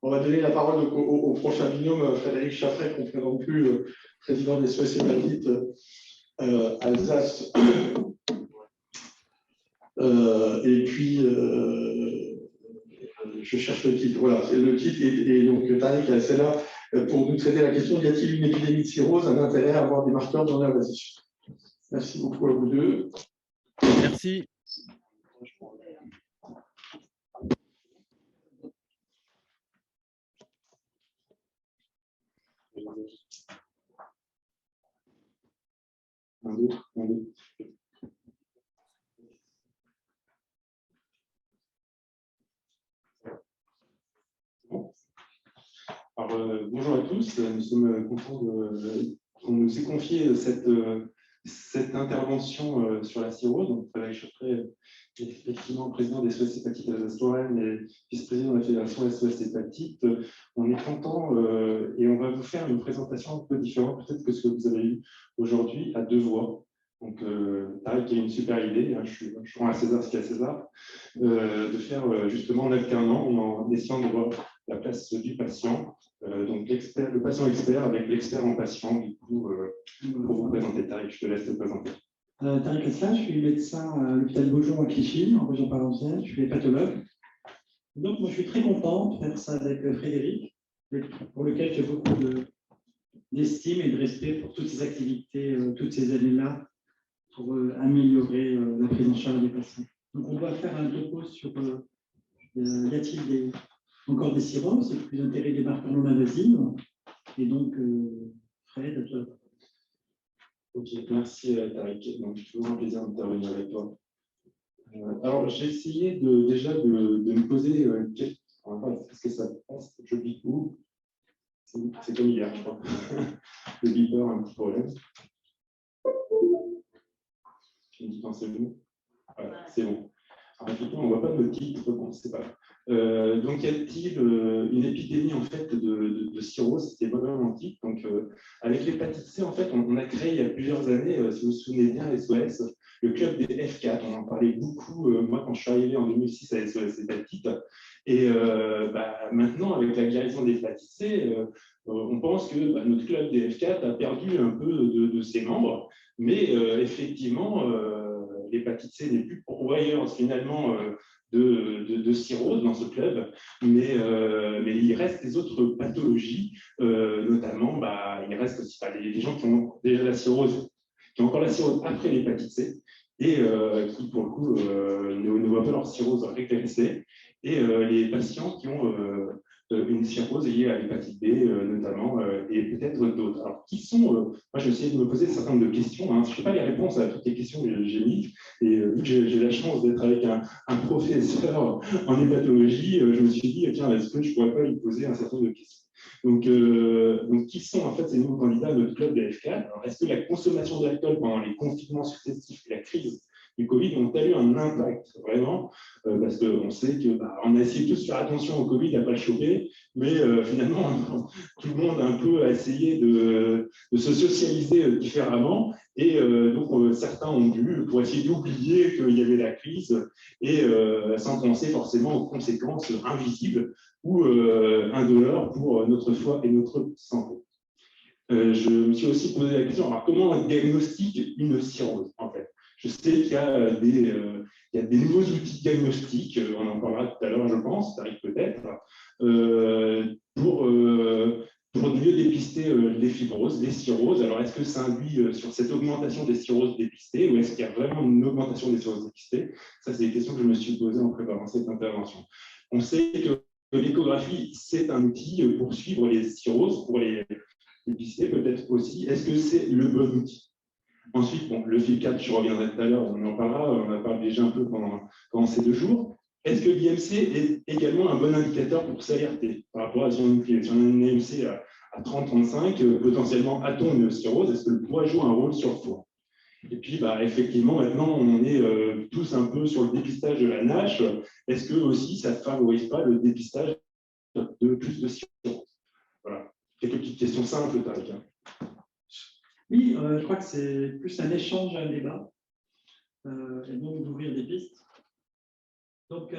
On va donner la parole au prochain binôme, Frédéric Chaffray, qu'on ne présente plus, président des SOS Hépatite Alsace. Et puis, je cherche le titre. Voilà, le titre est donc Tariq Al-Sela pour nous traiter la question: y a-t-il une épidémie de cirrhose, un intérêt à avoir des marqueurs non invasifs? Merci beaucoup à vous deux. Merci. Un autre. Alors, bonjour à tous, nous sommes contents qu'on nous ait confié cette intervention sur la cirrhose. Donc, Frédéric Chaffray est effectivement président des SOS Hépatite Alsace-Lorraine et vice-président de la Fédération SOS Hépatite. On est content et on va vous faire une présentation un peu différente peut-être que ce que vous avez eu aujourd'hui à deux voix. Donc, Tariq a une super idée, hein, je rends à César ce qu'il y a à César, de faire justement en alternant, en essayant de voir la place du patient, donc le patient expert avec l'expert en patient. Du coup, pour vous présenter, Tariq, je te laisse te présenter. Tariq Al-Sela, je suis médecin à l'hôpital Beaujon à Clichy, en région parisienne, je suis hépatologue. Donc, moi, je suis très content de faire ça avec Frédéric, pour lequel j'ai beaucoup d'estime et de respect pour toutes ces activités, toutes ces années-là, pour améliorer la prise en charge des patients. Donc, on va faire un topo sur y a-t-il encore des cirrhoses, c'est plus intérêt des marqueurs non invasives. Et donc, Fred, à toi. Ok, merci Tariq. Donc, toujours un plaisir d'intervenir avec toi. Alors, j'ai essayé déjà de me poser quelques. Est-ce que ça passe? Je bip où? C'est comme hier, je crois. Le beeper, un petit problème. Je me dis quand c'est bon. Voilà, c'est bon. Alors, effectivement, on ne voit pas nos titres, bon, c'est pas. Donc, y a-t-il une épidémie en fait de cirrhose? C'était vraiment antique. Donc, avec l'hépatite C, en fait, on a créé il y a plusieurs années, si vous vous souvenez bien, SOS, le club des F4. On en parlait beaucoup, moi, quand je suis arrivé en 2006 à SOS Hépatite. Et maintenant, avec la guérison de l'hépatite C, on pense que notre club des F4 a perdu un peu de ses membres. Mais effectivement, l'hépatite C n'est plus pourvoyeuse finalement de cirrhose dans ce club, mais il reste des autres pathologies, notamment il reste aussi les gens qui ont déjà la cirrhose, qui ont encore la cirrhose après l'hépatite C, et qui pour le coup ne voient pas leur cirrhose régressée, et les patients qui ont une cirrhose liée à l'hépatite B notamment, et peut-être d'autres. Alors, qui sont moi, j'ai essayé de me poser un certain nombre de questions. Hein. Je ne sais pas les réponses à toutes les questions que j'ai mises, et vu que j'ai la chance d'être avec un professeur en hépatologie, je me suis dit, tiens, est-ce que je ne pourrais pas lui poser un certain nombre de questions? Donc, qui sont en fait ces nouveaux candidats à notre club des F4? Est-ce que la consommation d'alcool pendant les confinements successifs et la crise du Covid ont-elles eu un impact vraiment, parce qu'on sait qu'on a essayé tous de faire attention au Covid, à ne pas le choper, mais finalement, tout le monde un peu a essayé de se socialiser différemment, et donc certains ont dû, pour essayer d'oublier qu'il y avait la crise, et sans penser forcément aux conséquences invisibles ou indolores pour notre foi et notre santé. Je me suis aussi posé la question, alors comment on diagnostique une cirrhose en fait? Je sais qu'il y a des nouveaux outils diagnostiques, on en parlera tout à l'heure, je pense, ça arrive peut-être, pour mieux dépister les fibroses, les cirrhoses. Alors, est-ce que ça induit sur cette augmentation des cirrhoses dépistées, ou est-ce qu'il y a vraiment une augmentation des cirrhoses dépistées? Ça, c'est des questions que je me suis posées en préparant cette intervention. On sait que l'échographie, c'est un outil pour suivre les cirrhoses, pour les dépister peut-être aussi. Est-ce que c'est le bon outil? Ensuite, le FIB4, je reviendrai tout à l'heure, on en parlera, on en parle déjà un peu pendant ces 2 jours. Est-ce que l'IMC est également un bon indicateur pour s'alerter par rapport à si on a une IMC à 30-35, potentiellement a-t-on une cirrhose? Est-ce que le poids joue un rôle sur le foie? Et puis, effectivement, maintenant, on est tous un peu sur le dépistage de la NASH. Est-ce que aussi ça ne favorise pas le dépistage de plus de cirrhose? Voilà, quelques petites questions simples, Tariq. Oui, je crois que c'est plus un échange, un débat, et donc d'ouvrir des pistes. Donc,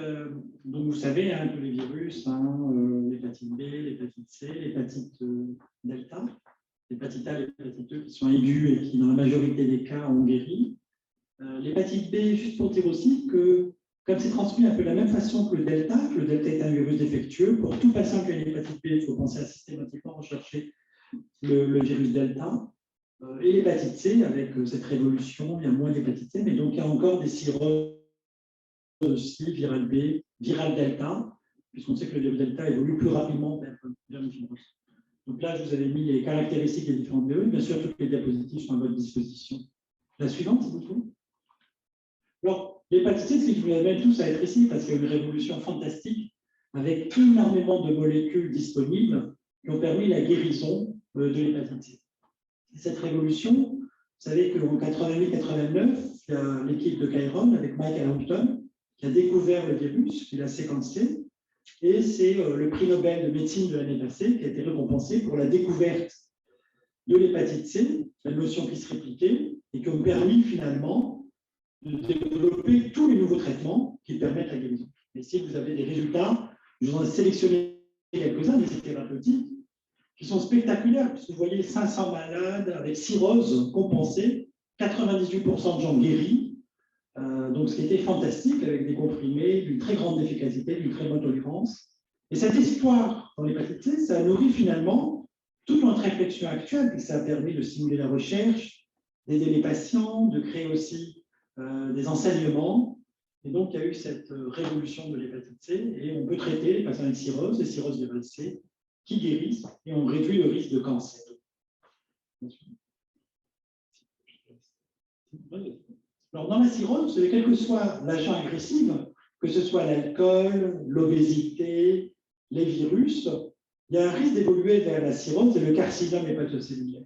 vous savez, hein, tous les virus, hein, l'hépatite B, l'hépatite C, l'hépatite delta, l'hépatite A, l'hépatite E qui sont aiguës et qui, dans la majorité des cas, ont guéri. L'hépatite B, juste pour dire aussi que, comme c'est transmis un peu de la même façon que le delta est un virus défectueux, pour tout patient qui a une hépatite B, il faut penser à systématiquement rechercher le virus delta. Et l'hépatite C, avec cette révolution, il y a moins d'hépatite C, mais donc il y a encore des cirrhoses aussi, viral B, viral delta, puisqu'on sait que le virus delta évolue plus rapidement vers une fibrose. Donc là, je vous avais mis les caractéristiques des différentes virus. Bien sûr, toutes les diapositives sont à votre disposition. La suivante, s'il vous plaît. Alors, l'hépatite C, c'est que je vous amène tous à être ici, parce qu'il y a une révolution fantastique, avec énormément de molécules disponibles qui ont permis la guérison de l'hépatite C. Cette révolution, vous savez qu'en 88-89, il y a l'équipe de Chiron avec Michael Hampton qui a découvert le virus, qui l'a séquencé, et c'est le prix Nobel de médecine de l'année passée qui a été récompensé pour la découverte de l'hépatite C, la notion qui se répliquait, et qui ont permis finalement de développer tous les nouveaux traitements qui permettent la guérison. Et si vous avez des résultats, je vous en ai sélectionné quelques-uns d'essais thérapeutiques qui sont spectaculaires, puisque vous voyez 500 malades avec cirrhose compensée, 98% de gens guéris, donc ce qui était fantastique, avec des comprimés d'une très grande efficacité, d'une très bonne tolérance. Et cette histoire dans l'hépatite C, ça a nourri finalement toute notre réflexion actuelle, puis ça a permis de stimuler la recherche, d'aider les patients, de créer aussi des enseignements. Et donc, il y a eu cette révolution de l'hépatite C, et on peut traiter les patients avec cirrhose, les cirrhoses virale C, qui guérissent, et on réduit le risque de cancer. Alors, dans la cirrhose, vous savez, quel que soit l'agent agressif, que ce soit l'alcool, l'obésité, les virus, il y a un risque d'évoluer vers la cirrhose et le carcinome hépatocellulaire.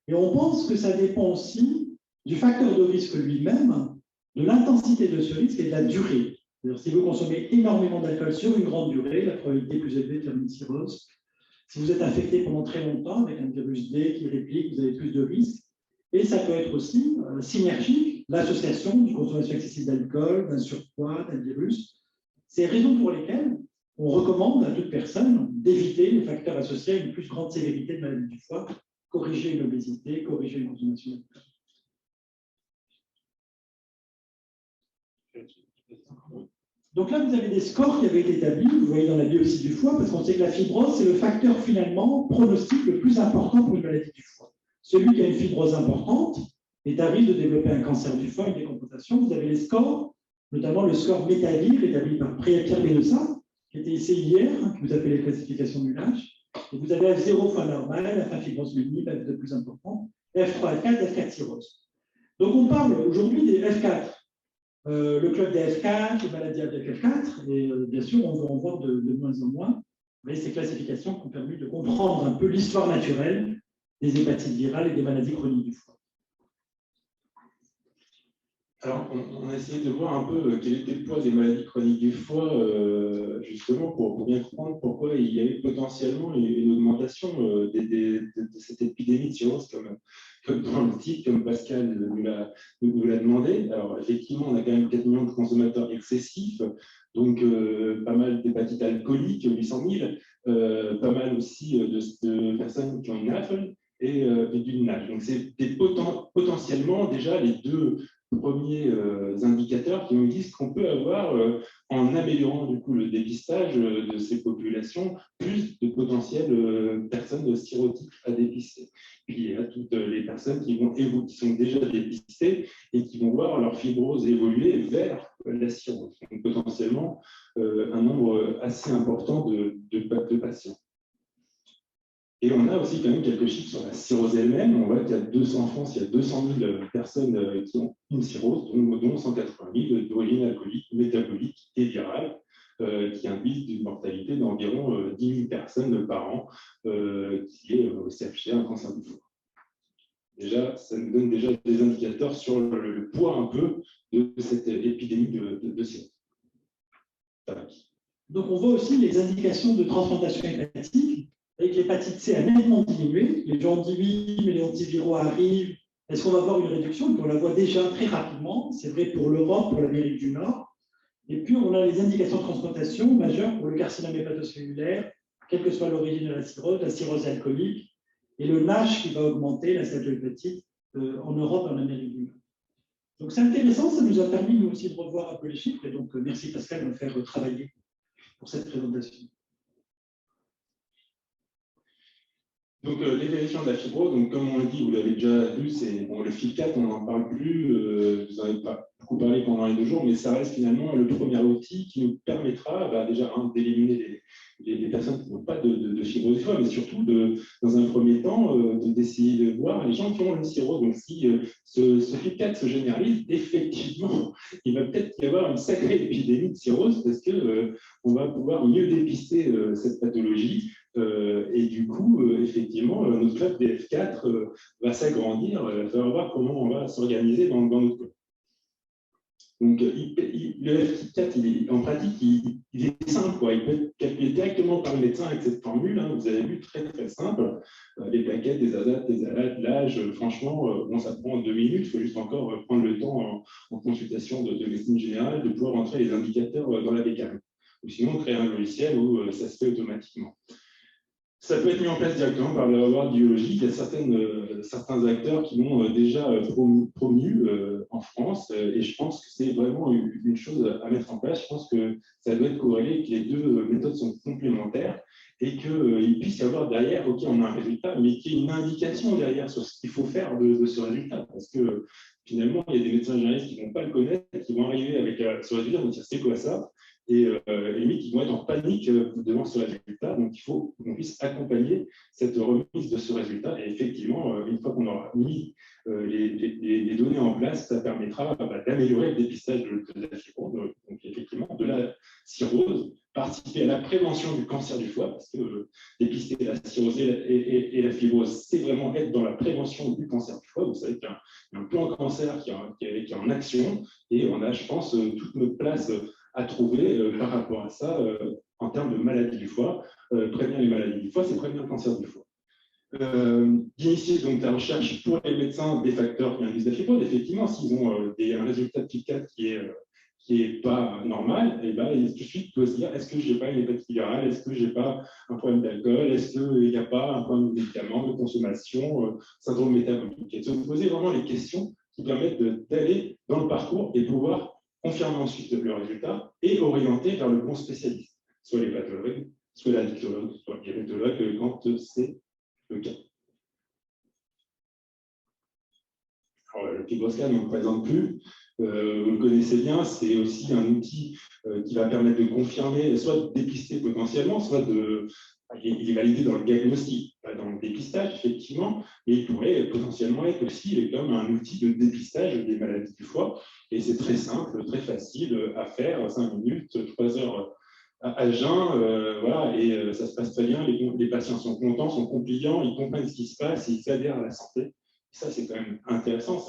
Et on pense que ça dépend aussi du facteur de risque lui-même, de l'intensité de ce risque et de la durée. Si vous consommez énormément d'alcool sur une grande durée, la probabilité est plus élevée de faire une cirrhose. Si vous êtes infecté pendant très longtemps avec un virus D qui réplique, vous avez plus de risques. Et ça peut être aussi synergique, l'association d'une consommation excessive d'alcool, d'un surpoids, d'un virus. C'est les raisons pour lesquelles on recommande à toute personne d'éviter les facteurs associés à une plus grande sévérité de maladie du foie, corriger une obésité, corriger une consommation d'alcool. Donc là, vous avez des scores qui avaient été établis, vous voyez dans la biopsie du foie, parce qu'on sait que la fibrose, c'est le facteur finalement pronostique le plus important pour une maladie du foie. Celui qui a une fibrose importante est à risque de développer un cancer du foie, une décompensation. Vous avez les scores, notamment le score Métavir, établi par Pierre Bénossa, qui était ici hier, qui vous a fait les classifications du LASH. Et vous avez F0 foie normal, F1 fibrose multiple, F2 plus important, F3, F4, F4 cirrhose. Donc on parle aujourd'hui des F4. Le club des F4, les maladies avec F4, et bien sûr, on veut en voir de moins en moins. Mais ces classifications qui ont permis de comprendre un peu l'histoire naturelle des hépatites virales et des maladies chroniques du foie. Alors, on a essayé de voir un peu quel était le poids des maladies chroniques du foie, justement, pour bien comprendre pourquoi il y avait potentiellement une augmentation de cette épidémie de cirrhose, comme dans le titre, comme Pascal nous l'a demandé. Alors, effectivement, on a quand même 4 millions de consommateurs excessifs, donc pas mal d'hépatites alcooliques, 800 000, pas mal aussi de personnes qui ont une NAFLD et d'une NASH. Donc, c'est potentiellement déjà les deux premiers indicateurs qui nous disent qu'on peut avoir, en améliorant du coup le dépistage de ces populations, plus de potentielles personnes cirrhotiques à dépister. Puis il y a toutes les personnes qui sont déjà dépistées et qui vont voir leur fibrose évoluer vers la cirrhose. Donc potentiellement un nombre assez important de patients. Et on a aussi quand même quelques chiffres sur la cirrhose elle-même. On voit qu'il y a en France, il y a 200 000 personnes qui ont une cirrhose, dont 180 000 d'origine alcoolique, métabolique et virale, qui induisent une mortalité d'environ 10 000 personnes par an, qui est au CHC, un cancer du foie. Déjà, ça nous donne déjà des indicateurs sur le poids un peu de cette épidémie de cirrhose. Donc on voit aussi les indications de transplantation hépatique. Avec l'hépatite C a nettement diminué. Les gens ont dit oui, mais les antiviraux arrivent. Est-ce qu'on va voir une réduction? On la voit déjà très rapidement. C'est vrai pour l'Europe, pour l'Amérique du Nord. Et puis, on a les indications de transplantation majeures pour le carcinome hépatocellulaire, quelle que soit l'origine de la cirrhose alcoolique, et le NASH qui va augmenter, la stéatohépatite, en Europe et en Amérique du Nord. Donc, c'est intéressant, ça nous a permis, nous aussi, de revoir un peu les chiffres. Et donc, merci Pascal de me faire travailler pour cette présentation. Donc, l'évaluation de la fibrose, donc, comme on l'a dit, vous l'avez déjà vu, c'est bon, le FIB4, on n'en parle plus, vous n'en avez pas beaucoup parlé pendant les 2 jours, mais ça reste finalement le premier outil qui nous permettra déjà d'éliminer les personnes qui n'ont pas de fibrose du foie, mais surtout, dans un premier temps, d'essayer de voir les gens qui ont une cirrhose. Donc, si ce FIB4 se généralise, effectivement, il va peut-être y avoir une sacrée épidémie de cirrhose parce qu'on va pouvoir mieux dépister cette pathologie. Et du coup, effectivement, notre club des F4 va s'agrandir. Il va falloir voir comment on va s'organiser dans notre club. Donc, le F4, en pratique, il est simple, quoi. Il peut être calculé directement par le médecin avec cette formule. Hein, vous avez vu, très très simple. Les plaquettes, des ASAT, des ALAT, l'âge, franchement, bon, ça prend 2 minutes. Il faut juste encore prendre le temps en consultation de médecine générale de pouvoir entrer les indicateurs dans la bécane. Ou sinon, créer un logiciel où ça se fait automatiquement. Ça peut être mis en place directement par le laboratoire de biologie. Il y a certains acteurs qui l'ont déjà promu en France et je pense que c'est vraiment une chose à mettre en place. Je pense que ça doit être corrélé, que les 2 méthodes sont complémentaires et qu'il puisse y avoir derrière, OK, on a un résultat, mais qu'il y ait une indication derrière sur ce qu'il faut faire de ce résultat. Parce que finalement, il y a des médecins généralistes qui ne vont pas le connaître, qui vont arriver avec ce résultat, vont dire c'est quoi ça ? Et limite, ils vont être en panique devant ce résultat. Donc, il faut qu'on puisse accompagner cette remise de ce résultat. Et effectivement, une fois qu'on aura mis les données en place, ça permettra d'améliorer le dépistage de la fibrose, donc effectivement de la cirrhose, participer à la prévention du cancer du foie, parce que dépister la cirrhose et la fibrose, c'est vraiment être dans la prévention du cancer du foie. Vous savez qu'il y a un plan cancer qui est en action, et on a, je pense, toute notre place à trouver par rapport à ça en termes de maladies du foie. Prévenir les maladies du foie, c'est prévenir le cancer du foie. D'initier donc la recherche pour les médecins des facteurs qui induisent la fibrose. Effectivement, s'ils ont un résultat de FIB4 qui est pas normal, et ben, tout de suite, doit se dire, est-ce que je n'ai pas une hépatite virale, est-ce que je n'ai pas un problème d'alcool, est-ce qu'il n'y a pas un problème de médicaments, de consommation, syndrome métabolique, et de se poser vraiment les questions qui permettent d'aller dans le parcours et pouvoir confirmer ensuite le résultat et orienter vers le bon spécialiste, soit les pathologues, soit l'addictologue, soit le diabétologue quand c'est le cas. Alors, le FibroScan, on ne le présente plus. Vous le connaissez bien, c'est aussi un outil qui va permettre de confirmer, soit de dépister potentiellement, soit il est validé dans le diagnostic, pas dans le dépistage, effectivement, mais il pourrait potentiellement être aussi comme un outil de dépistage des maladies du foie. Et c'est très simple, très facile à faire, 5 minutes, 3 heures à jeun, voilà, et ça se passe très bien. Les patients sont contents, sont compliants, ils comprennent ce qui se passe, ils adhèrent à la santé. Et ça, c'est quand même intéressant,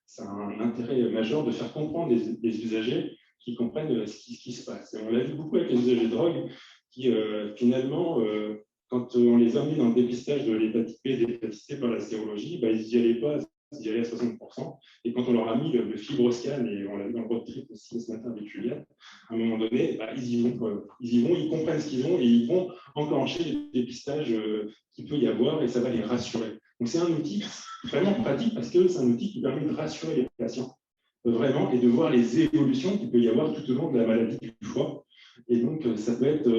c'est un intérêt majeur de faire comprendre les usagers qui comprennent ce qui se passe. Et on l'a vu beaucoup avec les usagers de drogue qui, finalement, quand on les a mis dans le dépistage de l'hépatite B et de l'hépatite C par la sérologie, ils n'y allaient pas, ils y allaient à 60%. Et quand on leur a mis le FibroScan, et on l'a vu dans le road trip aussi ce matin avec Juliette, à un moment donné, ils y vont, ils comprennent ce qu'ils ont et ils vont enclencher le dépistage qu'il peut y avoir et ça va les rassurer. Donc c'est un outil vraiment pratique parce que c'est un outil qui permet de rassurer les patients, vraiment, et de voir les évolutions qu'il peut y avoir tout au long de la maladie du foie. Et donc, ça peut être,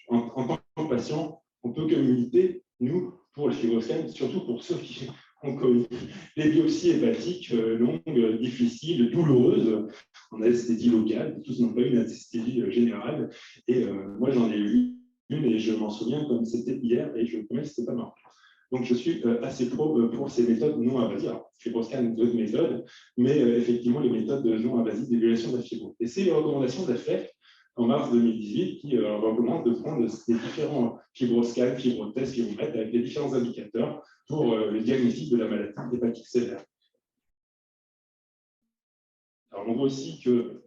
en tant que patient, on peut communiquer, nous, pour le FibroScan, surtout pour ceux qui ont connu les biopsies hépatiques longues, difficiles, douloureuses, en anesthésie locale. Tous n'ont pas eu une anesthésie générale. Et moi, j'en ai eu une et je m'en souviens comme c'était hier et je me promets que ce n'était pas marrant. Donc, je suis assez pro pour ces méthodes non invasives. Alors, FibroScan, d'autres méthodes, mais effectivement, les méthodes non invasives d'évaluation de la fibrose. Et c'est les recommandations d'AFEF en mars 2018 qui recommande de prendre des différents FibroScan, fibrotests, fibromètres avec les différents indicateurs pour le diagnostic de la maladie hépatique sévère. Alors, on voit aussi que,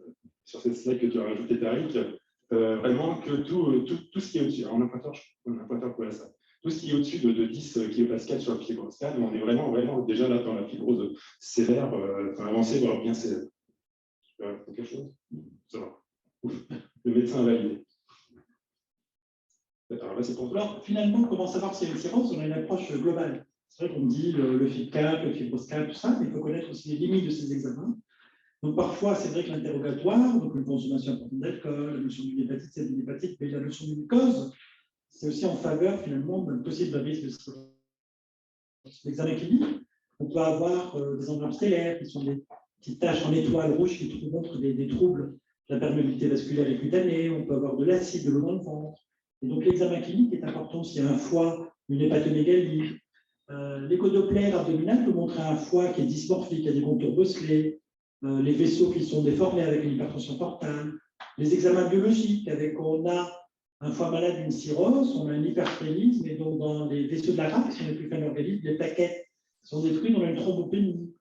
sur cette slide que tu as rajouté, Tariq, vraiment que tout ce qui est au-dessus, on a un pointeur pour ça. Tout ce qui est au-dessus de 10 kPa sur le FibroScan, on est vraiment déjà là dans la fibrose sévère, avancée, voire bien sévère. Quelque chose ? Ça va. Le médecin a validé. Alors là, c'est pour toi. Alors, finalement, comment savoir si c'est une cirrhose? On a une approche globale. C'est vrai qu'on dit le FIB-4, le fibroscan, tout ça, mais il faut connaître aussi les limites de ces examens. Donc, parfois, c'est vrai que l'interrogatoire, donc une consommation importante d'alcool, la notion d'une hépatite C, d'une hépatite B, la notion d'une cause, c'est aussi en faveur, finalement, d'un possible risque de cirrhose. L'examen clinique, on peut avoir des enveloppes stellaires qui sont des petites taches en étoiles rouges qui montrent des troubles de la perméabilité vasculaire et cutanée. On peut avoir de l'acide, de l'eau dans le ventre. Et donc, l'examen clinique est important s'il y a un foie, une hépatomégalie. L'échodoppler abdominal peut montrer un foie qui est dysmorphique, qui a des contours bosselés, les vaisseaux qui sont déformés avec une hypertension portale. Les examens biologiques, on a un foie malade d'une cirrhose, on a un hypersplénisme, et donc dans les vaisseaux de la rate, qui sont les plus fins de l'organisme, les plaquettes sont détruites, on a une thrombopénie.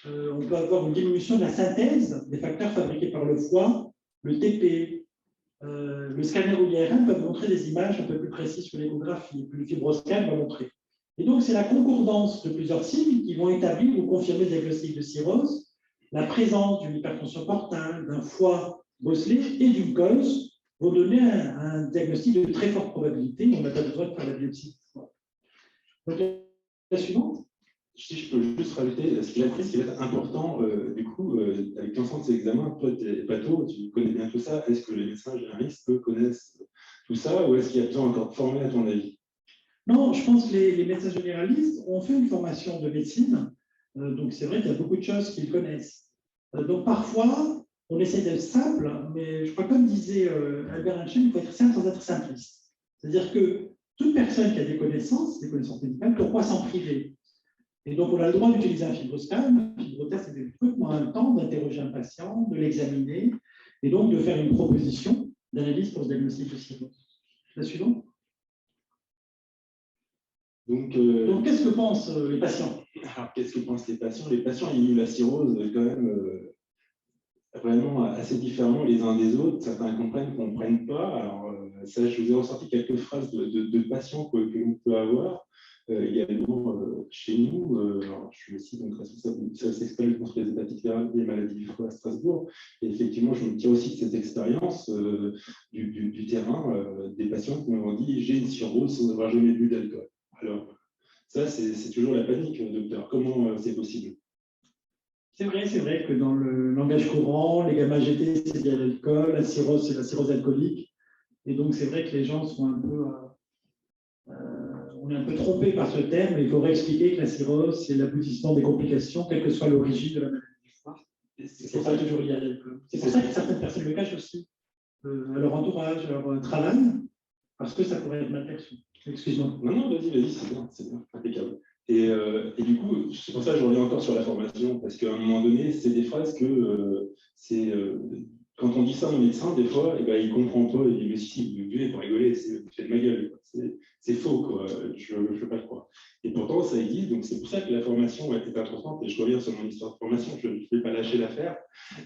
On peut avoir une diminution de la synthèse des facteurs fabriqués par le foie, le TP, le scanner ou l'IRM peuvent montrer des images un peu plus précises que l'échographie, et puis le fibroscan va montrer. Et donc, c'est la concordance de plusieurs signes qui vont établir ou confirmer le diagnostic de cirrhose, la présence d'une hypertension portale, d'un foie bosselé et d'une cause vont donner un diagnostic de très forte probabilité. On n'a pas besoin de faire la biopsie du foie. Donc, la suivante. Si je peux juste rajouter, ce qui va être important, du coup, avec l'ensemble de ces examens, toi, tu es patho, tu connais bien tout ça. Est-ce que les médecins généralistes connaissent tout ça ou est-ce qu'il y a besoin encore de former à ton avis? Non, je pense que les médecins généralistes ont fait une formation de médecine. Donc, c'est vrai qu'il y a beaucoup de choses qu'ils connaissent. Donc, parfois, on essaie d'être simple, mais je crois, comme disait Albert Einstein, il faut être simple sans être simpliste. C'est-à-dire que toute personne qui a des connaissances médicales, pourquoi s'en priver? Et donc, on a le droit d'utiliser un fibroscan, un fibrotest, c'est complètement un temps d'interroger un patient, de l'examiner, et donc de faire une proposition d'analyse pour ce diagnostic de cirrhose. La suivante. Donc, qu'est-ce que pensent les patients? Alors, qu'est-ce que pensent les patients? Les patients, ils vivent la cirrhose quand même vraiment assez différemment les uns des autres. Certains comprennent, ne comprennent pas. Alors, ça, je vous ai ressorti quelques phrases de patients que l'on peut avoir. Également, chez nous, alors, je suis aussi donc, responsable du service expert contre les hépatites virales et les maladies du foie à Strasbourg. Et effectivement, je me tire aussi de cette expérience du terrain, des patients qui m'ont dit « j'ai une cirrhose sans avoir jamais bu d'alcool ». Alors, ça, c'est toujours la panique, docteur. Comment c'est possible? C'est vrai que dans le langage courant, les gamma-GT, c'est lié à l'alcool, la cirrhose, c'est la cirrhose alcoolique. Et donc, c'est vrai que les gens sont un peu... on est un peu trompé par ce terme, mais il faudrait expliquer que la cirrhose, c'est l'aboutissement des complications, quelle que soit l'origine de la maladie du foie. C'est pas toujours lié à l'alcool. C'est pour ça que certaines personnes le cachent aussi à leur entourage, à leur travail, parce que ça pourrait être mal perçu. Excuse-moi. Non, vas-y, c'est bien, impeccable. Et du coup, c'est pour ça que je reviens encore sur la formation, parce qu'à un moment donné, c'est des phrases que quand on dit ça à un médecin, des fois, il ne comprend pas, il dit « mais si, vous buvez pour rigoler, c'est de ma gueule, c'est faux, quoi. Je ne veux pas le croire ». Et pourtant, ça existe, donc c'est pour ça que la formation est importante, et je reviens sur mon histoire de formation, je ne vais pas lâcher l'affaire,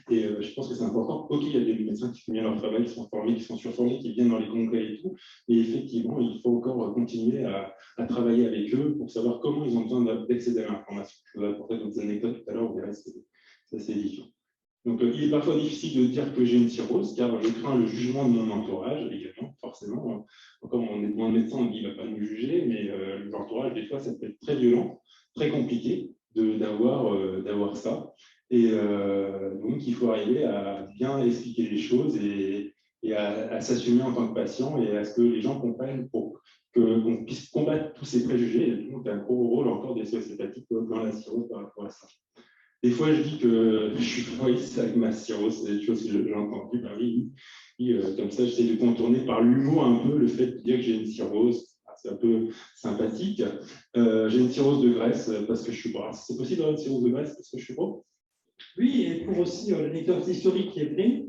et je pense que c'est important. Ok, il y a des médecins qui font bien leur travail, qui sont formés, qui sont surformés, qui viennent dans les congrès et tout, mais effectivement, il faut encore continuer à travailler avec eux pour savoir comment ils ont besoin d'accéder à l'information. Je vous ai apporté d'autres anecdotes tout à l'heure, vous verrez, c'est assez édifiant. Donc, il est parfois difficile de dire que j'ai une cirrhose, car je crains le jugement de mon entourage également, forcément. Comme on est loin de médecin, on dit qu'il ne va pas nous juger, mais l'entourage, des fois, ça peut être très violent, très compliqué d'avoir ça. Et donc, il faut arriver à bien expliquer les choses et à s'assumer en tant que patient et à ce que les gens comprennent pour qu'on puisse combattre tous ces préjugés. Et donc, il y a un gros rôle encore des SOS hépatiques dans la cirrhose par rapport à ça. Des fois, je dis que je suis traumatisé avec ma cirrhose, c'est des choses que j'ai entendues. Ben oui, comme ça, j'essaie de contourner par l'humour un peu le fait de dire que j'ai une cirrhose. C'est un peu sympathique. J'ai une cirrhose de graisse parce que je suis gras. C'est possible d'avoir une cirrhose de graisse parce que je suis gros? Oui, et pour aussi l'anecdote historique qui est vraie,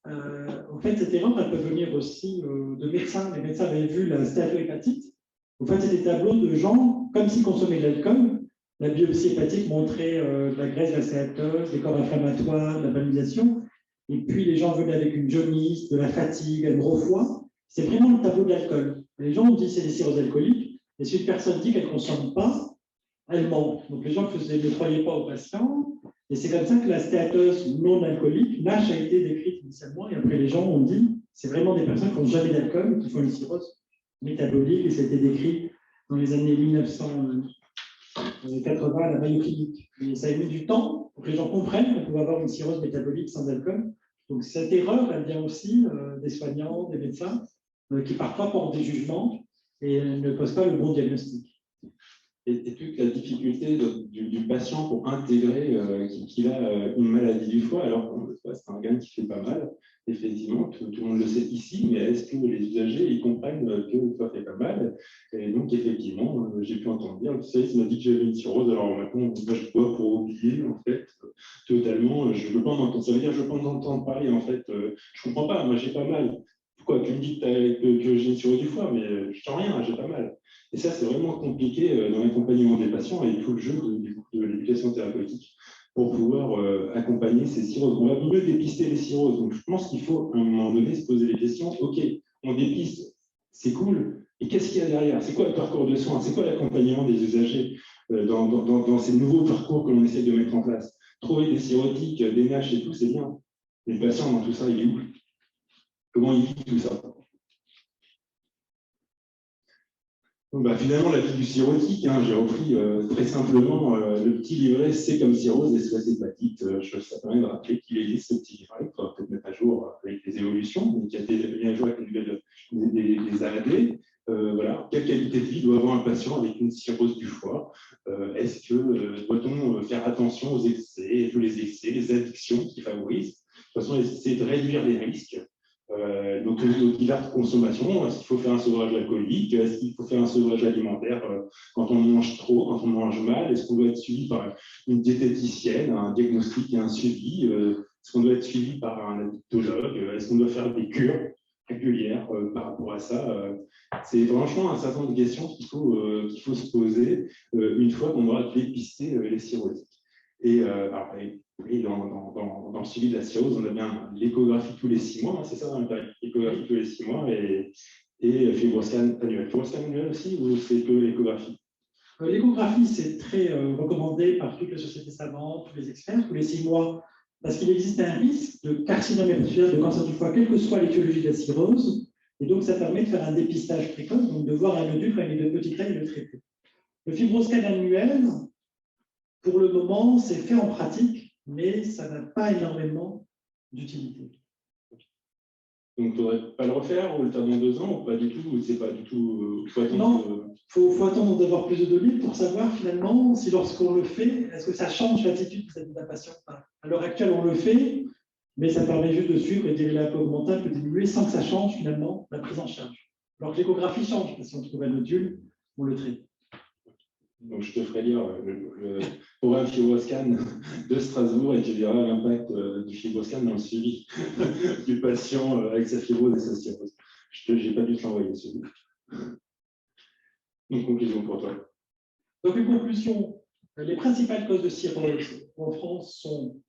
en fait, cette erreur, elle peut venir aussi de médecins. Les médecins avaient vu la stéatohépatite. En fait, c'est des tableaux de gens comme s'ils consommaient de l'alcool. La biopsie hépatique montrait de la graisse, de la stéatose, des corps inflammatoires, de la validation. Et puis, les gens venaient avec une jaunisse, de la fatigue, un gros foie. C'est vraiment le tableau de l'alcool. Les gens ont dit que c'est des cirrhoses alcooliques. Et si une personne dit qu'elle ne consomme pas, elle ment. Donc, les gens ne croyaient pas aux patients. Et c'est comme ça que la stéatose non alcoolique, NASH, a été décrite initialement, et après les gens ont dit c'est vraiment des personnes qui n'ont jamais d'alcool, qui font une cirrhose métabolique, et ça a été décrit dans les années 1980 à la Mayo Clinique. Et ça a mis du temps pour que les gens comprennent qu'on pouvait avoir une cirrhose métabolique sans alcool. Donc cette erreur, elle vient aussi des soignants, des médecins, qui parfois portent des jugements et ne posent pas le bon diagnostic. Et toute la difficulté du patient pour intégrer qu'il a une maladie du foie, alors que c'est un gain qui fait pas mal, effectivement, tout le monde le sait ici, mais est-ce que les usagers ils comprennent que le foie fait pas mal? Et donc, effectivement, j'ai pu entendre dire, vous savez, ça m'a dit que j'avais une cirrhose, alors maintenant, moi, je bois pour oublier, en fait, totalement, je veux pas en entendre, ça veut dire que je veux pas en entendre parler, en fait, je comprends pas, moi j'ai pas mal. Pourquoi? Tu me dis que j'ai une cirrhose du foie, mais je sens rien, j'ai pas mal. Et ça, c'est vraiment compliqué dans l'accompagnement des patients, et il faut le jeu de l'éducation thérapeutique pour pouvoir accompagner ces cirrhoses. On va mieux dépister les cirrhoses. Donc, je pense qu'il faut, à un moment donné, se poser les questions. OK, on dépiste, c'est cool. Et qu'est-ce qu'il y a derrière? C'est quoi le parcours de soins? C'est quoi l'accompagnement des usagers dans ces nouveaux parcours que l'on essaie de mettre en place? Trouver des cirrhotiques, des NASH et tout, c'est bien. Mais le patient, dans tout ça, il est où? Comment il vit tout ça? Donc, finalement, la vie du cirrhotique, j'ai repris très simplement le petit livret C comme cirrhose et SOS hépatite. Ça permet de rappeler qu'il existe ce petit livret, qu'il faudra peut-être mettre à jour avec les évolutions, mais qui a été mis à jour avec des AAD. Voilà. Quelle qualité de vie doit avoir un patient avec une cirrhose du foie? Est-ce que doit-on faire attention aux excès, tous les excès, les addictions qui favorisent? De toute façon, essayer de réduire les risques. Donc, nos diverses consommations, est-ce qu'il faut faire un sevrage alcoolique? Est-ce qu'il faut faire un sevrage alimentaire quand on mange trop, quand on mange mal? Est-ce qu'on doit être suivi par une diététicienne, un diagnostic et un suivi? Est-ce qu'on doit être suivi par un addictologue? Est-ce qu'on doit faire des cures régulières par rapport à ça? C'est franchement un certain nombre de questions qu'il faut se poser une fois qu'on aura dépisté les cirrhosiques. Et dans le suivi de la cirrhose, on a bien l'échographie tous les 6 mois, c'est ça, l'échographie tous les 6 mois et fibroscan annuel. Fibroscan annuel aussi, ou c'est que l'échographie? L'échographie, c'est très recommandé par toutes les sociétés savantes, tous les experts, tous les 6 mois, parce qu'il existe un risque de carcinome hépatocèle, de cancer du foie, quelle que soit l'étiologie de la cirrhose, et donc ça permet de faire un dépistage précoce, donc de voir un nodule quand il est de petite taille et le traiter. Le fibroscan annuel, pour le moment, c'est fait en pratique, mais ça n'a pas énormément d'utilité. Donc, tu n'aurais pas le refaire ou le faire dans 2 ans ou pas du tout? C'est pas du tout. Faut attendre non, faut attendre d'avoir plus de données pour savoir finalement si lorsqu'on le fait, est-ce que ça change l'attitude vis-à-vis d'un patient? À l'heure actuelle, on le fait, mais ça permet juste de suivre et dériver un peu augmenter, un peu diminuer sans que ça change finalement la prise en charge. Alors que l'échographie change, parce que si on trouve un nodule, on le traite. Donc, je te ferai lire le programme Fibroscan de Strasbourg et tu verras l'impact du Fibroscan dans le suivi du patient avec sa fibrose et sa cirrhose. Je n'ai pas dû te l'envoyer, celui-là. Une conclusion pour toi. Donc, une conclusion. Les principales causes de cirrhose en France sont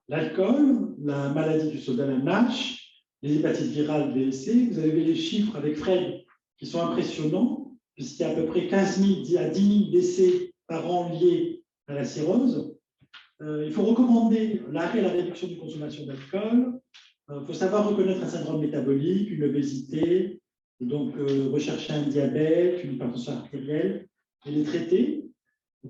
l'alcool, la maladie du soda, la NASH, les hépatites virales B et C. Vous avez les chiffres avec Fred qui sont impressionnants, puisqu'il y a à peu près 15 000 à 10 000 décès par an liés à la cirrhose. Il faut recommander l'arrêt et la réduction de consommation d'alcool. Il faut savoir reconnaître un syndrome métabolique, une obésité, et donc rechercher un diabète, une hypertension artérielle, et les traiter.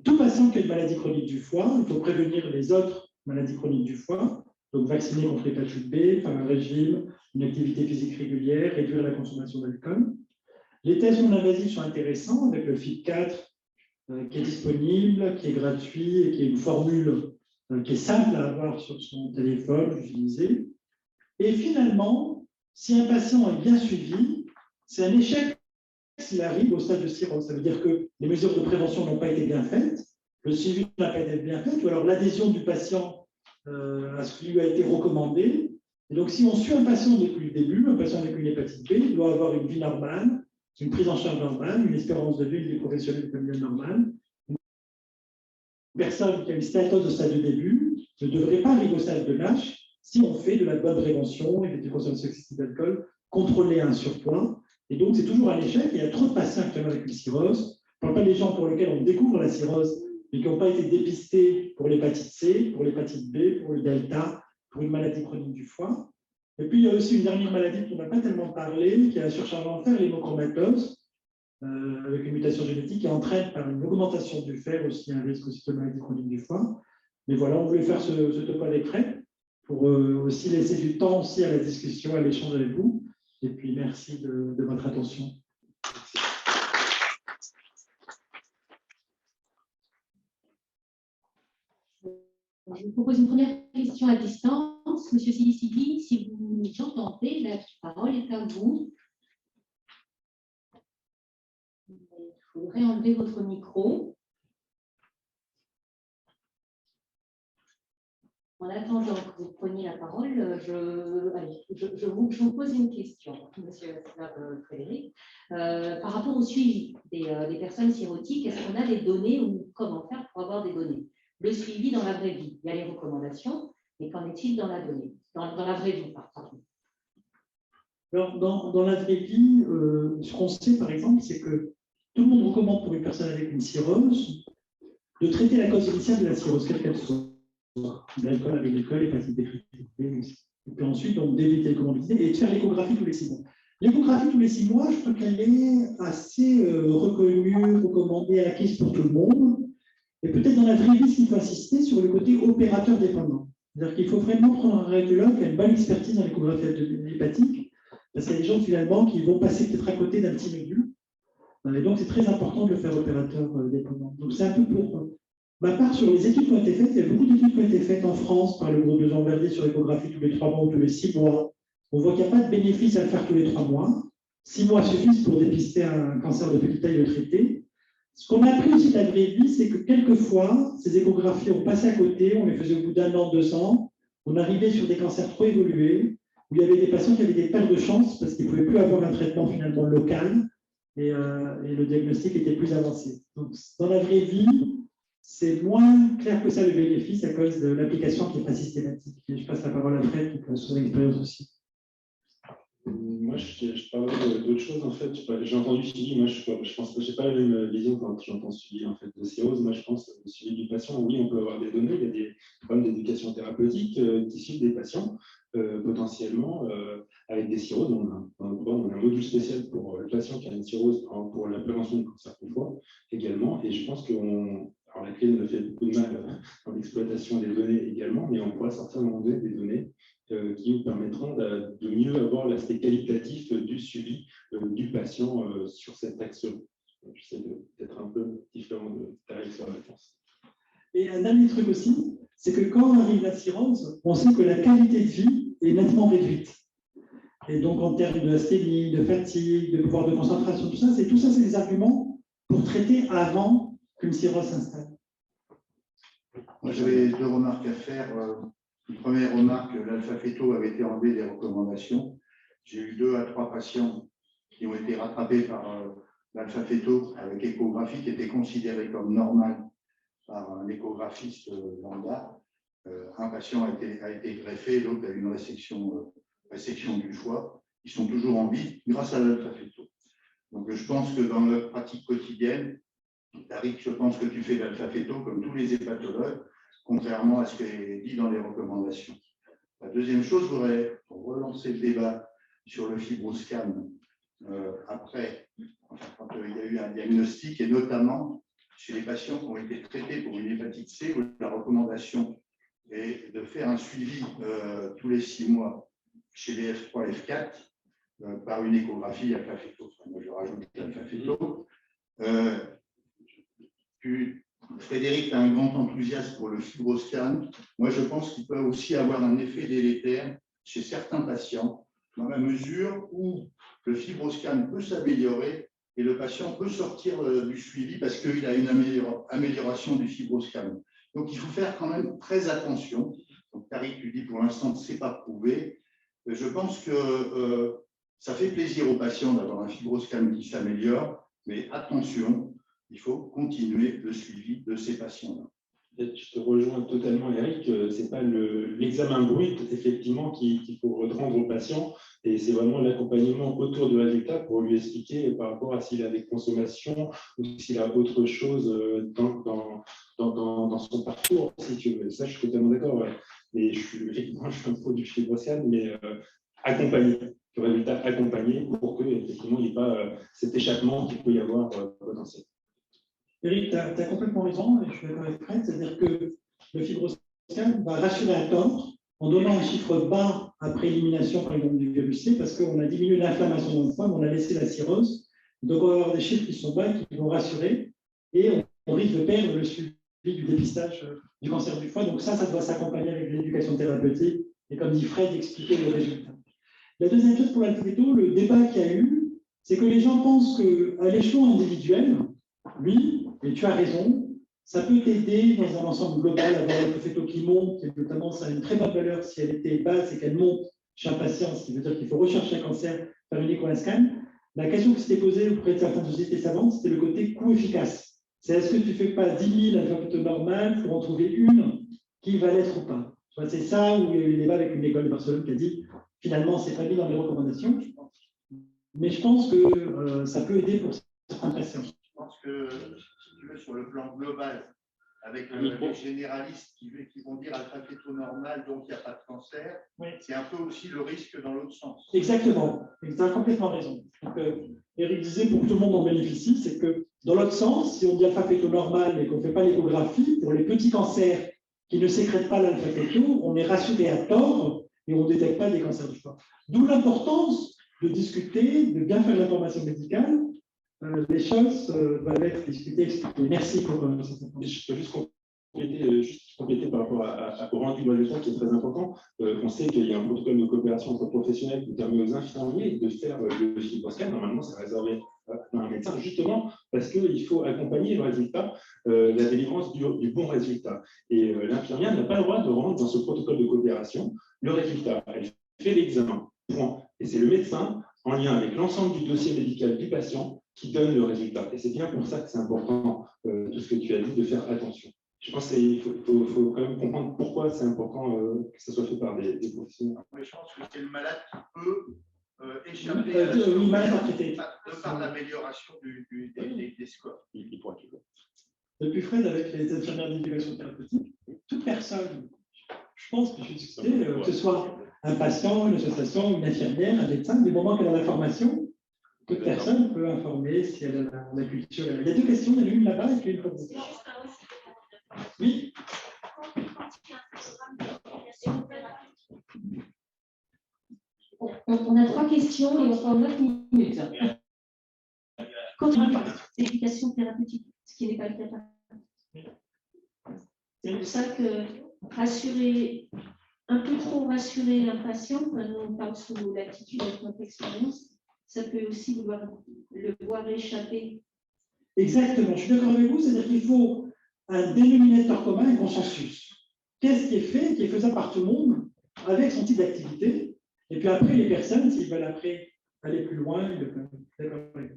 Tout patient qui a une maladie chronique du foie, il faut prévenir les autres maladies chroniques du foie, donc vacciner contre l'hépatite B, faire un régime, une activité physique régulière, réduire la consommation d'alcool. Les tests non invasifs sont intéressants avec le FIB4 qui est disponible, qui est gratuit et qui est une formule qui est simple à avoir sur son téléphone, utilisé. Et finalement, si un patient est bien suivi, c'est un échec s'il arrive au stade de cirrhose. Ça veut dire que les mesures de prévention n'ont pas été bien faites, le suivi n'a pas été bien fait, ou alors l'adhésion du patient à ce qui lui a été recommandé. Et donc, si on suit un patient depuis le début, un patient avec une hépatite B, il doit avoir une vie normale, une prise en charge normale, une espérance de vie, une vie professionnelle familiale normale. Une personne qui a une stéatose au stade de début ne devrait pas arriver au stade de NASH si on fait de la bonne prévention, éviter de consommation excessive d'alcool, contrôler un surpoids. Et donc, c'est toujours un échec. Il y a trop de patients actuellement avec une cirrhose. Je ne parle pas des gens pour lesquels on découvre la cirrhose, mais qui n'ont pas été dépistés pour l'hépatite C, pour l'hépatite B, pour le delta, pour une maladie chronique du foie. Et puis, il y a aussi une dernière maladie dont on n'a pas tellement parlé, qui est la surcharge en fer, l'hémochromatose, avec une mutation génétique qui entraîne par une augmentation du fer aussi un risque aussi de maladie chronique du foie. Mais voilà, on voulait faire ce topo avec Fred pour aussi laisser du temps aussi à la discussion, à l'échange avec vous. Et puis, merci de votre attention. Je vous propose une première question à distance. Monsieur Silisili, si vous nous entendez, la parole est à vous. Il faudrait enlever votre micro. En attendant que vous preniez la parole, je vous pose une question, monsieur Frédéric. Par rapport au suivi des personnes cirrhotiques, est-ce qu'on a des données ou comment faire pour avoir des données? Le suivi dans la vraie vie, il y a les recommandations, mais qu'en est-il dans la donnée, dans la vraie vie, pardon. Alors, dans la vraie vie, ce qu'on sait, par exemple, c'est que tout le monde recommande pour une personne avec une cirrhose de traiter la cause initiale de la cirrhose, quelle qu'elle soit. L'alcool avec l'alcool, l'hépatite B, et puis ensuite, donc, d'éviter les comorbidités et de faire l'échographie tous les 6 mois. L'échographie tous les 6 mois, je crois qu'elle est assez reconnue, recommandée, acquise pour tout le monde. Et peut-être dans la vraie vie, il faut insister sur le côté opérateur dépendant. C'est-à-dire qu'il faut vraiment prendre un radiologue qui a une bonne expertise dans l'échographie hépatique, parce qu'il y a des gens finalement qui vont passer peut-être à côté d'un petit module. Et donc, c'est très important de le faire opérateur dépendant. Donc, c'est un peu pour ma part sur les études qui ont été faites. Il y a beaucoup d'études qui ont été faites en France par le groupe de Jean Verdier sur l'échographie tous les 3 mois ou tous les 6 mois. On voit qu'il n'y a pas de bénéfice à le faire tous les 3 mois. 6 mois suffisent pour dépister un cancer de petite taille et le traiter. Ce qu'on a appris aussi de la vraie vie, c'est que quelquefois, ces échographies ont passé à côté, on les faisait au bout d'1 an, 2 ans, on arrivait sur des cancers trop évolués, où il y avait des patients qui avaient des pertes de chance parce qu'ils ne pouvaient plus avoir un traitement finalement local et le diagnostic était plus avancé. Donc, dans la vraie vie, c'est moins clair que ça le bénéfice à cause de l'application qui n'est pas systématique. Et je passe la parole à Fred, qui peut son expérience aussi. Moi, je parle d'autre chose, en fait. J'ai entendu suivi, moi, je pense que je n'ai pas la même vision quand j'entends suivi en fait, de cirrhose. Moi, je pense que le suivi du patient, oui, on peut avoir des données, il y a des programmes d'éducation thérapeutique qui suivent des patients, potentiellement, avec des cirrhoses. On a un module spécial pour le patient qui a une cirrhose pour la prévention du cancer du foie également. Et je pense alors la clé nous a fait beaucoup de mal dans l'exploitation des données également, mais on pourra sortir à un moment donné des données qui nous permettront de mieux avoir l'aspect qualitatif du suivi du patient sur cet axe-là. J'essaie d'être un peu différent de ta sur la réponse. Et un dernier truc aussi, c'est que quand on arrive à la cirrhose, on sait que la qualité de vie est nettement réduite. Et donc, en termes de asthénie, de fatigue, de pouvoir de concentration, tout ça, c'est des arguments pour traiter avant qu'une cirrhose s'installe. Moi, j'avais 2 remarques à faire. Une première remarque, l'alpha-féto avait été enlevé des recommandations. J'ai eu 2 à 3 patients qui ont été rattrapés par l'alpha-féto avec échographie qui était considérée comme normale par un échographiste lambda. Un patient a été greffé, l'autre a eu une résection du foie. Ils sont toujours en vie grâce à l'alpha-féto. Donc, je pense que dans notre pratique quotidienne, Tariq, je pense que tu fais de l'alpha-féto comme tous les hépatologues, contrairement à ce qui est dit dans les recommandations. La deuxième chose, je voudrais relancer le débat sur le fibroscan après, quand il y a eu un diagnostic, et notamment chez les patients qui ont été traités pour une hépatite C, où la recommandation est de faire un suivi tous les 6 mois chez les F3, F4 par une échographie alpha-féto. Moi, je rajoute l'alpha-féto. Frédéric a un grand enthousiasme pour le fibroscan. Moi, je pense qu'il peut aussi avoir un effet délétère chez certains patients, dans la mesure où le fibroscan peut s'améliorer et le patient peut sortir du suivi parce qu'il a une amélioration du fibroscan. Donc, il faut faire quand même très attention. Donc, Tariq, tu dis pour l'instant, ce n'est pas prouvé. Je pense que ça fait plaisir aux patients d'avoir un fibroscan qui s'améliore, mais attention, il faut continuer le suivi de ces patients-là. Je te rejoins totalement, Eric. Ce n'est pas l'examen brut, effectivement, qu'il faut rendre au patient. Et c'est vraiment l'accompagnement autour du résultat pour lui expliquer par rapport à s'il a des consommations ou s'il a autre chose dans son parcours, si tu veux. Ça, je suis totalement d'accord. Ouais. Mais effectivement, je suis un produit chez Brocel, mais accompagné. Le résultat accompagné pour qu'effectivement, il n'y ait pas cet échappement qu'il peut y avoir potentiel. Eric, tu as complètement raison, et je suis d'accord avec Fred, c'est-à-dire que le fibroscan va rassurer à tort en donnant un chiffre bas après élimination, par exemple, du virus C, parce qu'on a diminué l'inflammation dans le foie, mais on a laissé la cirrhose. Donc, on va avoir des chiffres qui sont bas, qui vont rassurer, et on risque de perdre le suivi du dépistage du cancer du foie. Donc, ça doit s'accompagner avec l'éducation thérapeutique, et comme dit Fred, expliquer les résultats. La deuxième chose pour l'alpha-keto, le débat qu'il y a eu, c'est que les gens pensent qu'à l'échelon individuel, oui, et tu as raison, ça peut t'aider dans un ensemble global à avoir l'alpha-keto qui monte, et notamment ça a une très bonne valeur si elle était basse et qu'elle monte chez un patient, ce qui veut dire qu'il faut rechercher un cancer par une écho-scan. La question qui s'était posée auprès de certaines sociétés savantes, c'était le côté coût efficace. C'est est-ce que tu ne fais pas 10 000 alpha-keto normales pour en trouver une qui va l'être ou pas? C'est ça où il y a eu le débat avec une école de Barcelone qui a dit finalement, c'est pas mis dans les recommandations, mais je pense que ça peut aider pour certains patients. Je pense que, si tu veux, sur le plan global, avec les généralistes qui vont dire alpha-keto normal, donc il n'y a pas de cancer, oui. C'est un peu aussi le risque dans l'autre sens. Exactement, tu as complètement raison. Donc, Eric disait pour que tout le monde en bénéficie, c'est que dans l'autre sens, si on dit alpha-keto normal et qu'on ne fait pas l'échographie, pour les petits cancers qui ne sécrètent pas l'alpha-keto, on est rassuré à tort et on ne détecte pas des cancers du foie. D'où l'importance de discuter, de bien faire l'information médicale. Les choses doivent être discutées, expliquées. Merci pour cette information. Je peux juste compléter par rapport au rendu du résultat qui est très important. On sait qu'il y a un protocole de coopération entre professionnels qui permet aux infirmiers de faire le fibroscan. Normalement, c'est réservé à un médecin, justement parce qu'il faut accompagner le résultat, la délivrance du bon résultat. Et l'infirmière n'a pas le droit de rendre dans ce protocole de coopération le résultat. Elle fait l'examen, point. Et c'est le médecin, en lien avec l'ensemble du dossier médical du patient, qui donne le résultat. Et c'est bien pour ça que c'est important, tout ce que tu as dit, de faire attention. Je pense qu'il faut quand même comprendre pourquoi c'est important que ça soit fait par des professionnels. Mais je pense que c'est le malade qui peut échapper à la de par l'amélioration des scores. Il pourra tout faire. Depuis Fred, avec les infirmières d'éducation thérapeutique, toute personne, je pense que je suis discuté, que ce soit un patient, une association, une infirmière, un médecin, du moment qu'elle a la formation, toute personne peut informer si elle a la culture. Il y a deux questions, il y en a une là-bas et puis une comme ça. Oui. On a 3 questions et encore 9 minutes. Quand on parle d'éducation thérapeutique, ce qui n'est pas le cas. C'est pour ça que rassurer, un peu trop rassurer un patient, quand on parle sous l'attitude avec notre expérience, ça peut aussi le voir échapper. Exactement, je suis d'accord avec vous, c'est-à-dire qu'il faut un dénominateur commun, un consensus. Qu'est-ce qui est fait, qui est faisable par tout le monde, avec son type d'activité, et puis après, les personnes, s'ils veulent après aller plus loin, ils le peuvent. D'accord avec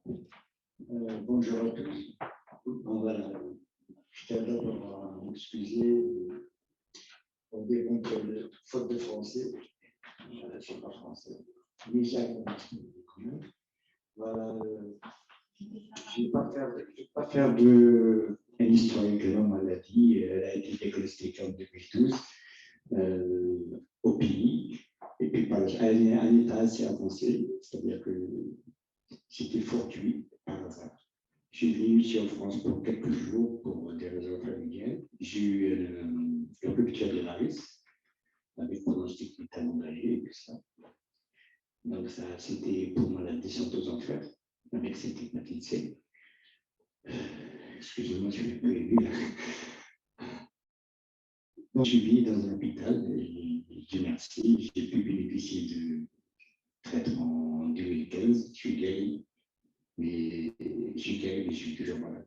vous. Bonjour à tous. Bon, voilà. Je tiens d'abord à m'excuser pour des fautes de français. Je ne suis pas français. Mais j'ai quand même. Voilà. Je ne vais pas faire de l'historique de la maladie. Elle a été diagnostiquée en 2012 au pays. Et puis, elle est à un état assez avancé, c'est-à-dire que c'était fortuit par hasard. Je suis venu ici en France pour quelques jours pour des raisons familiales. J'ai eu une rupture de varice avec pronostic vital engagé et tout ça. Donc, ça, c'était pour moi la descente aux enfers avec cette hépatite C. Excusez-moi, je suis un peu ému là. Donc, je vis dans un hôpital et Dieu merci, j'ai pu bénéficier de traitement en 2015. Je suis guéri, mais je suis toujours malade.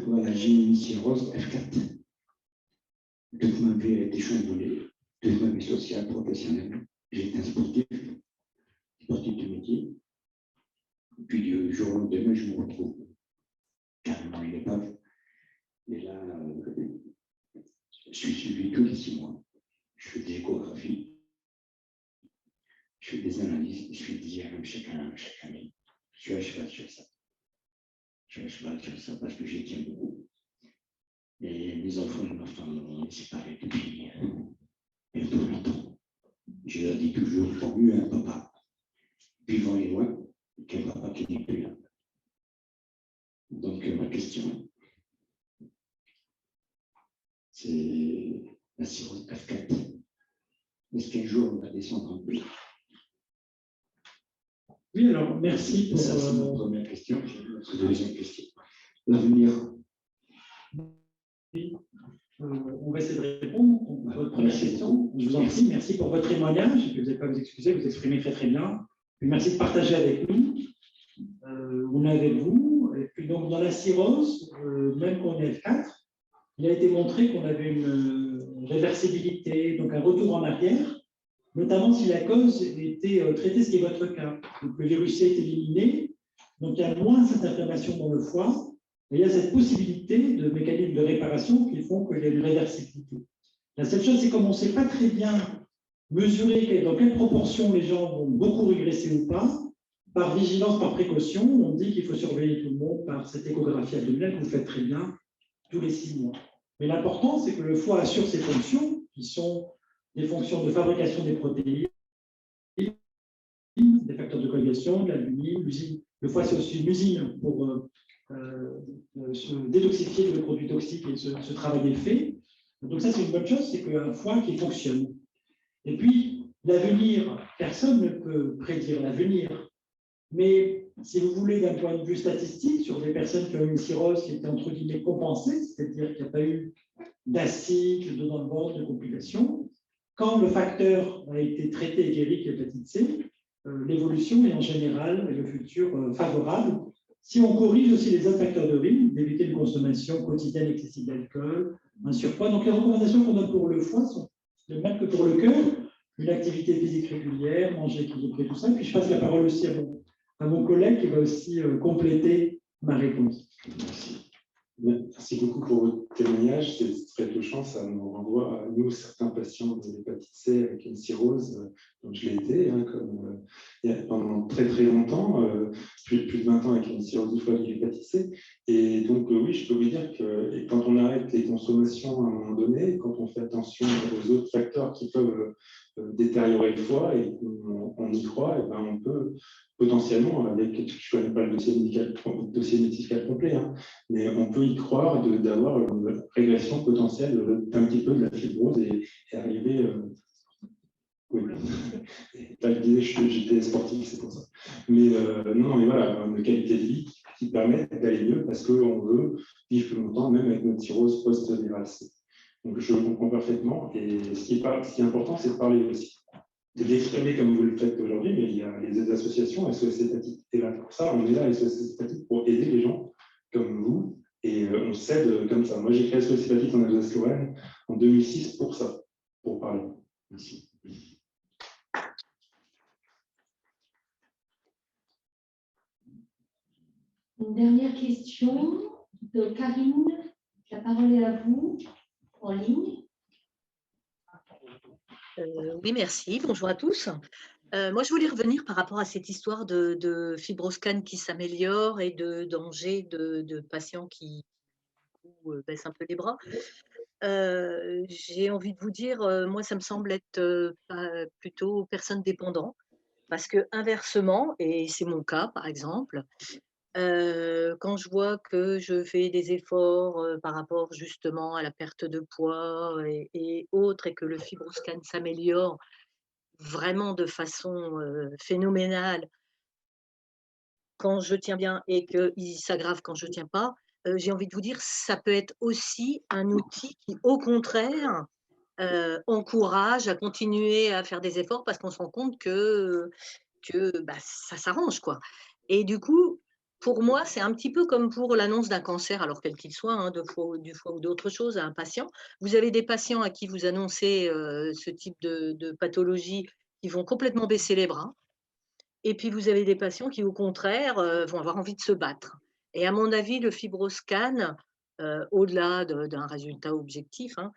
Voilà, j'ai une cirrhose F4. Toute ma vie a été chamboulée, toute ma vie sociale, professionnelle. J'ai été un sportif de métier. Puis du jour au lendemain, je me retrouve carrément une épave. Et là, je suis suivi tous les 6 mois. Je fais des échographies, je fais des analyses, je fais des IRM chaque année. Je suis à cheval sur ça. Je suis à cheval sur ça parce que j'y tiens beaucoup. Et mes enfants et ma femme ont séparé depuis bientôt 8 ans. Je leur dis toujours, il vaut mieux un papa vivant et loin qu'un papa qui n'est plus là. Donc, ma question, c'est la cirrhose F4. Est-ce qu'un jour, on va descendre un peu? Oui, alors merci pour. Ça, c'est ma première question. J'ai une deuxième question. L'avenir. On va essayer de répondre à votre première question. Je vous en prie, merci pour votre témoignage. Vous n'avez pas à vous excuser, vous exprimez très très bien. Puis merci de partager avec nous. On est avec vous. Et puis donc dans la cirrhose, même quand on est F4, il a été montré qu'on avait une réversibilité, donc un retour en arrière, notamment si la cause était traitée, ce qui est votre cas. Donc le virus C est éliminé, donc il y a moins cette inflammation dans le foie. Et il y a cette possibilité de mécanismes de réparation qui font qu'il y a une réversibilité. La seule chose, c'est comme on ne sait pas très bien mesurer dans quelle proportion les gens vont beaucoup régresser ou pas, par vigilance, par précaution, on dit qu'il faut surveiller tout le monde par cette échographie abdominale que vous faites très bien tous les 6 mois. Mais l'important, c'est que le foie assure ses fonctions, qui sont des fonctions de fabrication des protéines, des facteurs de coagulation, de l'albumine, l'usine. Le foie, c'est aussi une usine pour se détoxifier de produits toxiques et ce travail est fait. Donc ça, c'est une bonne chose, c'est qu'un foie qui fonctionne. Et puis, l'avenir, personne ne peut prédire l'avenir. Mais si vous voulez, d'un point de vue statistique, sur des personnes qui ont une cirrhose qui était entre guillemets compensée, c'est-à-dire qu'il n'y a pas eu d'acide, de dans le ventre, de complications, quand le facteur a été traité et guéri, qui est l'hépatite C, l'évolution est en général et le futur favorable. Si on corrige aussi les autres facteurs de risque, d'éviter une consommation quotidienne excessive d'alcool, un surpoids. Donc les recommandations qu'on donne pour le foie sont les mêmes que pour le cœur, une activité physique régulière, manger équilibré, tout ça. Puis je passe la parole aussi à mon collègue qui va aussi compléter ma réponse. Merci. Merci beaucoup pour votre témoignage. C'est très touchant. Ça nous renvoie à nous, certains patients de l'hépatite C avec une cirrhose, dont je l'ai été, pendant très très longtemps, plus de 20 ans avec une cirrhose du foie de l'hépatite C. Et donc, oui, je peux vous dire que quand on arrête les consommations à un moment donné, quand on fait attention aux autres facteurs qui peuvent détériorer le foie et qu'on y croit, et ben on peut potentiellement, avec, je ne connais pas le dossier médical complet, hein, mais on peut y croire d'avoir une régression potentielle d'un petit peu de la fibrose et arriver. Oui, tu disais, j'étais sportif, c'est pour ça. Mais non, mais voilà, une qualité de vie qui permet d'aller mieux parce qu'on veut vivre plus longtemps, même avec notre cirrhose post-virale C. Donc je comprends parfaitement. Et ce qui est important, c'est de parler aussi. De l'exprimer comme vous le faites aujourd'hui, mais il y a les associations, SOS Hépatique est là pour ça. On est là, SOS Hépatique, pour aider les gens comme vous. Et on s'aide comme ça. Moi, j'ai créé SOS Hépatique en Alsace-Lorraine en 2006 pour ça, pour parler. Merci. Une dernière question de Karine. La parole est à vous, en ligne. Oui, merci. Bonjour à tous. Moi, je voulais revenir par rapport à cette histoire de fibroscan qui s'améliore et de danger de patients qui baissent un peu les bras. J'ai envie de vous dire, moi, ça me semble être plutôt personne dépendant. Parce que inversement, et c'est mon cas par exemple, quand je vois que je fais des efforts par rapport justement à la perte de poids et autres, et que le fibroscan s'améliore vraiment de façon phénoménale quand je tiens bien et qu'il s'aggrave quand je ne tiens pas, j'ai envie de vous dire, ça peut être aussi un outil qui, au contraire, encourage à continuer à faire des efforts parce qu'on se rend compte que ça s'arrange, quoi. Et du coup, pour moi, c'est un petit peu comme pour l'annonce d'un cancer, alors quel qu'il soit, hein, du foie ou d'autres choses, à un patient. Vous avez des patients à qui vous annoncez ce type de pathologie qui vont complètement baisser les bras. Et puis, vous avez des patients qui, au contraire, vont avoir envie de se battre. Et à mon avis, le FibroScan, au-delà d'un résultat objectif, hein,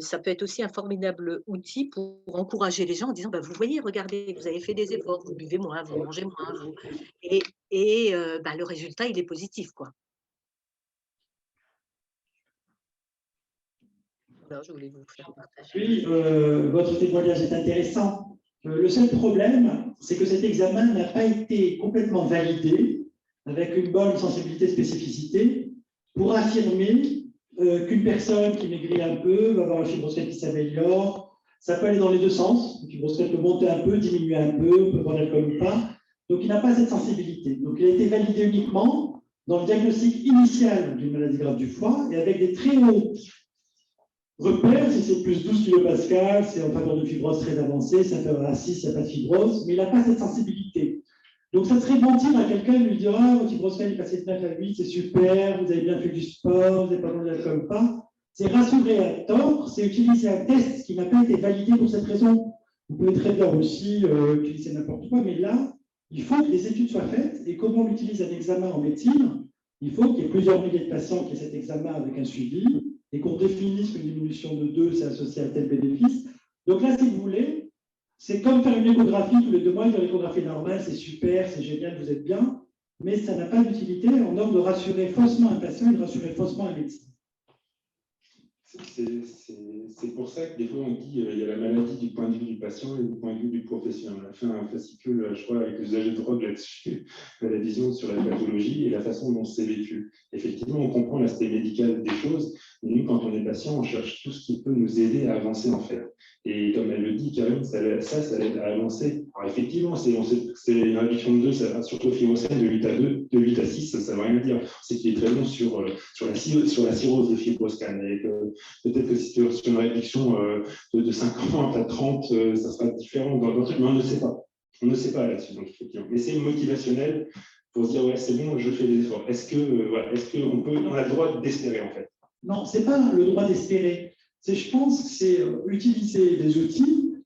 ça peut être aussi un formidable outil pour encourager les gens en disant, bah, vous voyez, regardez, vous avez fait des efforts, vous buvez moins, vous mangez moins, bah, le résultat, il est positif, quoi. Alors, je voulais vous faire partager. Oui, votre témoignage est intéressant. Le seul problème, c'est que cet examen n'a pas été complètement validé avec une bonne sensibilité spécificité pour affirmer qu'une personne qui maigrit un peu va avoir un fibroscan qui s'améliore. Ça peut aller dans les deux sens. Le fibroscan peut monter un peu, diminuer un peu, on peut prendre l'alcool ou pas. Donc, il n'a pas cette sensibilité. Donc, il a été validé uniquement dans le diagnostic initial d'une maladie grave du foie et avec des très hauts repère, si c'est plus 12 kPa, c'est un facteur de fibrose très avancé, ça fait à 6, il n'y a pas de fibrose, mais il n'a pas cette sensibilité. Donc, ça serait mentir à quelqu'un et lui dire « Ah, votre fibroscan est passé de 9 à 8, c'est super, vous avez bien fait du sport, vous n'avez pas mangé d'alcool ou pas. » C'est rassurer à tort, c'est utiliser un test qui n'a pas été validé pour cette raison. Vous pouvez très bien aussi utiliser n'importe quoi, mais là, il faut que des études soient faites. Et comment on utilise un examen en médecine? Il faut qu'il y ait plusieurs milliers de patients qui aient cet examen avec un suivi et qu'on définisse qu'une diminution de 2, c'est associé à tel bénéfice. Donc là, si vous voulez, c'est comme faire une échographie tous les 2 mois, dire l'échographie normale, c'est super, c'est génial, vous êtes bien, mais ça n'a pas d'utilité en ordre de rassurer faussement un patient et de rassurer faussement un médecin. C'est pour ça que des fois on dit il y a la maladie du point de vue du patient et du point de vue du professionnel. On a fait un fascicule, je crois, avec l'usage de drogue là-dessus, la vision sur la pathologie et la façon dont c'est vécu. Effectivement, on comprend l'aspect médical des choses, mais nous, quand on est patient, on cherche tout ce qui peut nous aider à avancer en fait. Et comme elle le dit, Karine, ça aide à avancer. Alors effectivement, c'est une réduction de 2, ça va surtout au fibroscan de 8 à 2, de 8 à 6, ça ne veut rien dire. C'est qu'il est très bon sur la cirrhose de fibroscan. Et peut-être que si tu as une réduction de 50 à 30, ça sera différent dans le truc, mais on ne sait pas. On ne sait pas là-dessus. Donc, effectivement. Mais c'est motivationnel pour se dire, ouais, c'est bon, je fais des efforts. Est-ce qu'on a le droit d'espérer, en fait? Non, ce n'est pas le droit d'espérer. Je pense que c'est utiliser des outils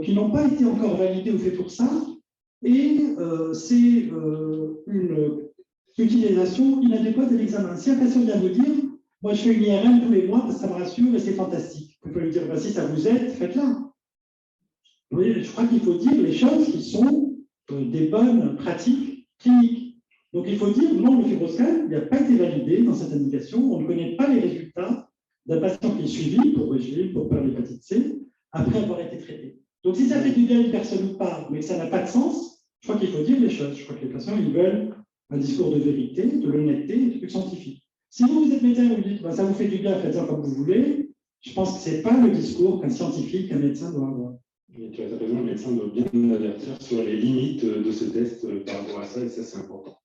qui n'ont pas été encore validés ou faits pour ça, et c'est une utilisation inadéquate de l'examen. Si un patient vient vous dire, moi je fais une IRM tous les mois parce que ça me rassure et c'est fantastique, vous pouvez lui dire, bah, si ça vous aide, faites-la. Je crois qu'il faut dire les choses qui sont des bonnes pratiques cliniques. Donc il faut dire, non, le fibroscan n'a pas été validé dans cette indication, on ne connaît pas les résultats d'un patient qui est suivi pour régime, pour peur d'hépatite C, après avoir été traité. Donc si ça fait du bien à une personne ou pas, mais que ça n'a pas de sens, je crois qu'il faut dire les choses. Je crois que les patients, ils veulent un discours de vérité, de l'honnêteté et de trucs scientifiques. Si vous êtes médecin et vous dites, bah, ça vous fait du bien, faites ça comme vous voulez, je pense que ce n'est pas le discours qu'un scientifique, qu'un médecin doit avoir. Et tu as raison, le médecin doit bien avertir sur les limites de ce test par rapport à ça, et ça c'est important.